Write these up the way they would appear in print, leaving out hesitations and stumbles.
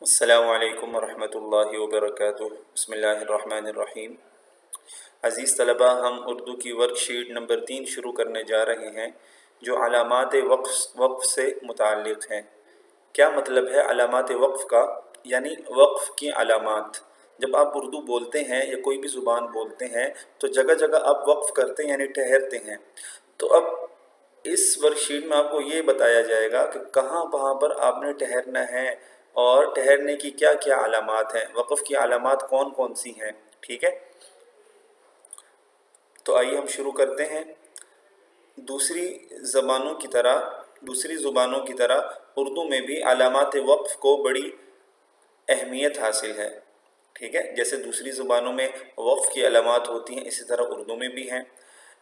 السلام علیکم ورحمۃ اللہ وبرکاتہ۔ بسم اللہ الرحمن الرحیم۔ عزیز طلبہ، ہم اردو کی ورک شیٹ نمبر 3 شروع کرنے جا رہے ہیں جو علامات وقف سے متعلق ہیں۔ کیا مطلب ہے علامات وقف کا؟ یعنی وقف کی علامات۔ جب آپ اردو بولتے ہیں یا کوئی بھی زبان بولتے ہیں تو جگہ جگہ آپ وقف کرتے ہیں، یعنی ٹھہرتے ہیں۔ تو اب اس ورک شیٹ میں آپ کو یہ بتایا جائے گا کہ کہاں پر آپ نے ٹھہرنا ہے اور ٹھہرنے کی کیا کیا علامات ہیں، وقف کی علامات کون کون سی ہیں، ٹھیک ہے؟ تو آئیے ہم شروع کرتے ہیں۔ دوسری زبانوں کی طرح اردو میں بھی علامات وقف کو بڑی اہمیت حاصل ہے، ٹھیک ہے؟ جیسے دوسری زبانوں میں وقف کی علامات ہوتی ہیں، اسی طرح اردو میں بھی ہیں۔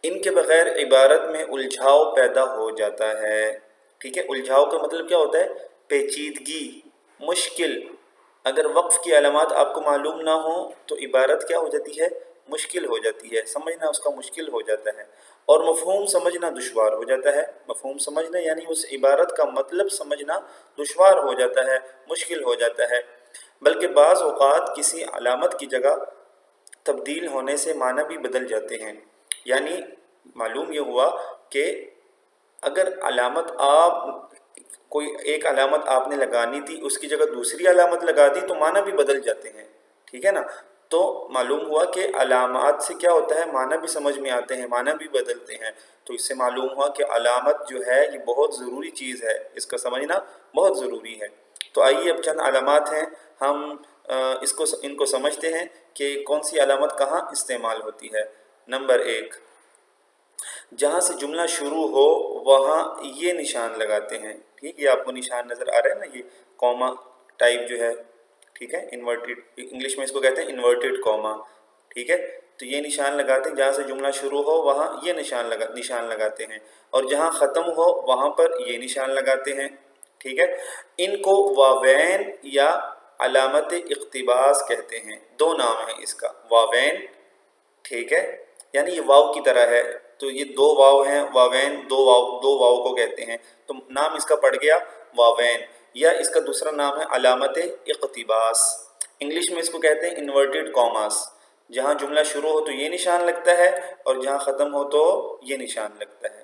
ان کے بغیر عبارت میں الجھاؤ پیدا ہو جاتا ہے، ٹھیک ہے؟ الجھاؤ کا مطلب کیا ہوتا ہے؟ پیچیدگی، مشکل۔ اگر وقف کی علامات آپ کو معلوم نہ ہو تو عبارت کیا ہو جاتی ہے؟ مشکل ہو جاتی ہے، سمجھنا اس کا مشکل ہو جاتا ہے، اور مفہوم سمجھنا دشوار ہو جاتا ہے۔ مفہوم سمجھنا یعنی اس عبارت کا مطلب سمجھنا دشوار ہو جاتا ہے، مشکل ہو جاتا ہے۔ بلکہ بعض اوقات کسی علامت کی جگہ تبدیل ہونے سے معنی بھی بدل جاتے ہیں۔ یعنی معلوم یہ ہوا کہ اگر کوئی ایک علامت آپ نے لگانی تھی، اس کی جگہ دوسری علامت لگا دی تو معنی بھی بدل جاتے ہیں، ٹھیک ہے نا؟ تو معلوم ہوا کہ علامات سے کیا ہوتا ہے، معنی بھی سمجھ میں آتے ہیں، معنی بھی بدلتے ہیں۔ تو اس سے معلوم ہوا کہ علامت جو ہے یہ بہت ضروری چیز ہے، اس کا سمجھنا بہت ضروری ہے۔ تو آئیے اب چند علامات ہیں، ہم ان کو سمجھتے ہیں کہ کون سی علامت کہاں استعمال ہوتی ہے۔ نمبر 1، جہاں سے جملہ شروع ہو وہاں یہ نشان لگاتے ہیں، ٹھیک؟ یہ آپ کو نشان نظر آ رہا ہے نا، یہ کوما ٹائپ جو ہے، ٹھیک ہے؟ انورٹڈ، انگلش میں اس کو کہتے ہیں انورٹڈ کوما، ٹھیک ہے؟ تو یہ نشان لگاتے ہیں، جہاں سے جملہ شروع ہو وہاں یہ نشان لگاتے ہیں، اور جہاں ختم ہو وہاں پر یہ نشان لگاتے ہیں، ٹھیک ہے؟ ان کو واوین یا علامت اقتباس کہتے ہیں۔ دو نام ہیں اس کا، واوین، ٹھیک ہے؟ یعنی یہ واو کی طرح ہے، تو یہ دو واو ہیں، واوین، دو واو کو کہتے ہیں، تو نام اس کا پڑ گیا واوین، یا اس کا دوسرا نام ہے علامت اقتباس۔ انگلش میں اس کو کہتے ہیں انورٹڈ کاماس۔ جہاں جملہ شروع ہو تو یہ نشان لگتا ہے، اور جہاں ختم ہو تو یہ نشان لگتا ہے،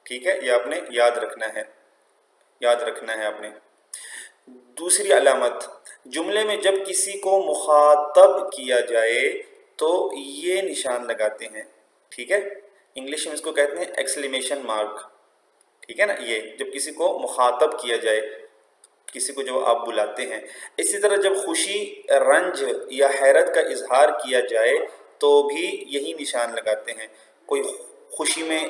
ٹھیک ہے؟ یہ آپ نے یاد رکھنا ہے آپ نے۔ دوسری علامت، جملے میں جب کسی کو مخاطب کیا جائے تو یہ نشان لگاتے ہیں، ٹھیک ہے؟ انگلش میں اس کو کہتے ہیں ایکسکلیمیشن مارک، ٹھیک ہے نا؟ یہ جب کسی کو مخاطب کیا جائے، کسی کو جو آپ بلاتے ہیں۔ اسی طرح جب خوشی، رنج یا حیرت کا اظہار کیا جائے تو بھی یہی نشان لگاتے ہیں۔ کوئی خوشی میں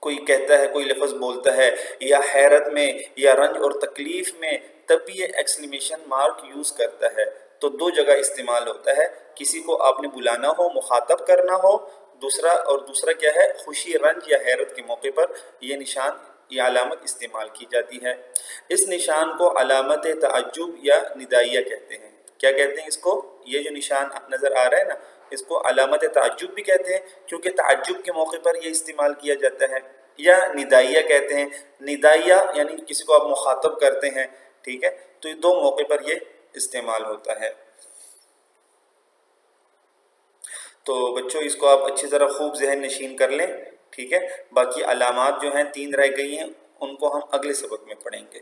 کوئی کہتا ہے، کوئی لفظ بولتا ہے، یا حیرت میں یا رنج اور تکلیف میں، تب بھی یہ ایکسکلیمیشن مارک یوز کرتا ہے۔ تو دو جگہ استعمال ہوتا ہے، کسی کو آپ نے بلانا ہو، مخاطب کرنا ہو، دوسرا کیا ہے، خوشی، رنج یا حیرت کے موقع پر یہ علامت استعمال کی جاتی ہے۔ اس نشان کو علامت تعجب یا ندائیہ کہتے ہیں۔ کیا کہتے ہیں اس کو؟ یہ جو نشان نظر آ رہا ہے نا، اس کو علامت تعجب بھی کہتے ہیں، کیونکہ تعجب کے موقع پر یہ استعمال کیا جاتا ہے، یا ندائیہ کہتے ہیں۔ ندائیہ یعنی کسی کو آپ مخاطب کرتے ہیں، ٹھیک ہے؟ تو یہ دو موقع پر یہ استعمال ہوتا ہے۔ تو بچوں اس کو آپ اچھی طرح خوب ذہن نشین کر لیں، ٹھیک ہے؟ باقی علامات جو ہیں 3 رہ گئی ہیں، ان کو ہم اگلے سبق میں پڑھیں گے۔